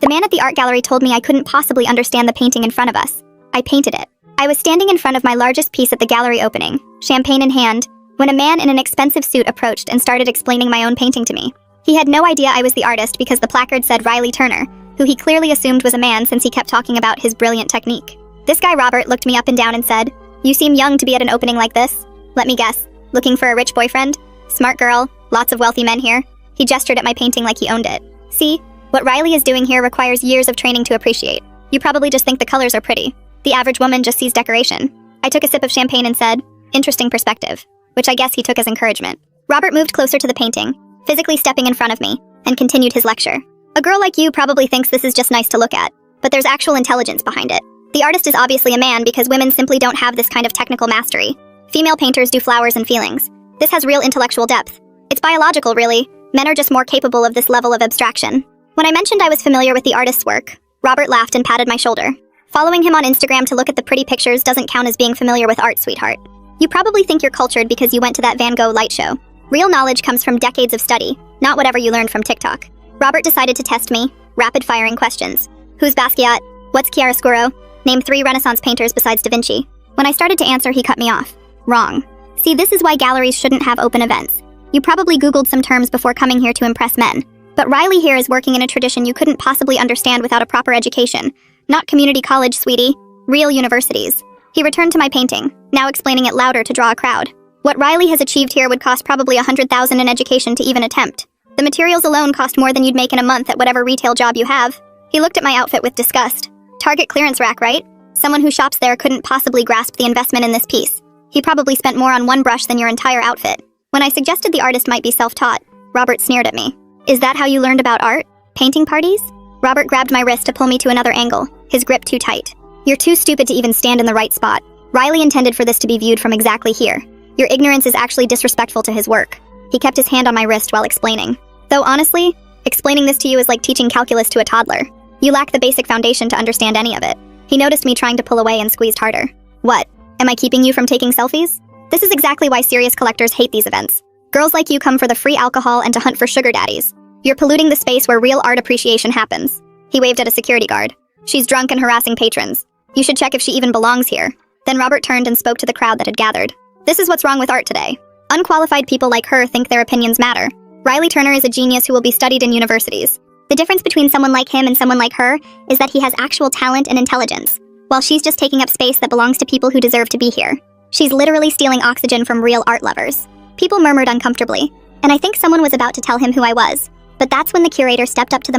The man at the art gallery told me I couldn't possibly understand the painting in front of us. I painted it. I was standing in front of my largest piece at the gallery opening, champagne in hand, when a man in an expensive suit approached and started explaining my own painting to me. He had no idea I was the artist because the placard said Riley Turner, who he clearly assumed was a man since he kept talking about his brilliant technique. This guy Robert looked me up and down and said, "You seem young to be at an opening like this. Let me guess, looking for a rich boyfriend? Smart girl, lots of wealthy men here." He gestured at my painting like he owned it. "See, what Riley is doing here requires years of training to appreciate. You probably just think the colors are pretty. The average woman just sees decoration." I took a sip of champagne and said, "Interesting perspective," which I guess he took as encouragement. Robert moved closer to the painting, physically stepping in front of me, and continued his lecture. "A girl like you probably thinks this is just nice to look at, but there's actual intelligence behind it. The artist is obviously a man because women simply don't have this kind of technical mastery. Female painters do flowers and feelings. This has real intellectual depth. It's biological, really. Men are just more capable of this level of abstraction." When I mentioned I was familiar with the artist's work, Robert laughed and patted my shoulder. "Following him on Instagram to look at the pretty pictures doesn't count as being familiar with art, sweetheart. You probably think you're cultured because you went to that Van Gogh light show. Real knowledge comes from decades of study, not whatever you learned from TikTok." Robert decided to test me, rapid-firing questions. "Who's Basquiat? What's chiaroscuro? Name 3 Renaissance painters besides Da Vinci." When I started to answer, he cut me off. "Wrong. See, this is why galleries shouldn't have open events. You probably Googled some terms before coming here to impress men. But Riley here is working in a tradition you couldn't possibly understand without a proper education. Not community college, sweetie. Real universities." He returned to my painting, now explaining it louder to draw a crowd. "What Riley has achieved here would cost probably $100,000 in education to even attempt. The materials alone cost more than you'd make in a month at whatever retail job you have." He looked at my outfit with disgust. "Target clearance rack, right? Someone who shops there couldn't possibly grasp the investment in this piece. He probably spent more on one brush than your entire outfit." When I suggested the artist might be self-taught, Robert sneered at me. "Is that how you learned about art? Painting parties?" Robert grabbed my wrist to pull me to another angle, his grip too tight. "You're too stupid to even stand in the right spot. Riley intended for this to be viewed from exactly here. Your ignorance is actually disrespectful to his work." He kept his hand on my wrist while explaining. "Though honestly, explaining this to you is like teaching calculus to a toddler. You lack the basic foundation to understand any of it." He noticed me trying to pull away and squeezed harder. "What? Am I keeping you from taking selfies? This is exactly why serious collectors hate these events. Girls like you come for the free alcohol and to hunt for sugar daddies. You're polluting the space where real art appreciation happens." He waved at a security guard. "She's drunk and harassing patrons. You should check if she even belongs here." Then Robert turned and spoke to the crowd that had gathered. "This is what's wrong with art today. Unqualified people like her think their opinions matter. Riley Turner is a genius who will be studied in universities. The difference between someone like him and someone like her is that he has actual talent and intelligence, while she's just taking up space that belongs to people who deserve to be here. She's literally stealing oxygen from real art lovers." People murmured uncomfortably, and I think someone was about to tell him who I was, but that's when the curator stepped up to the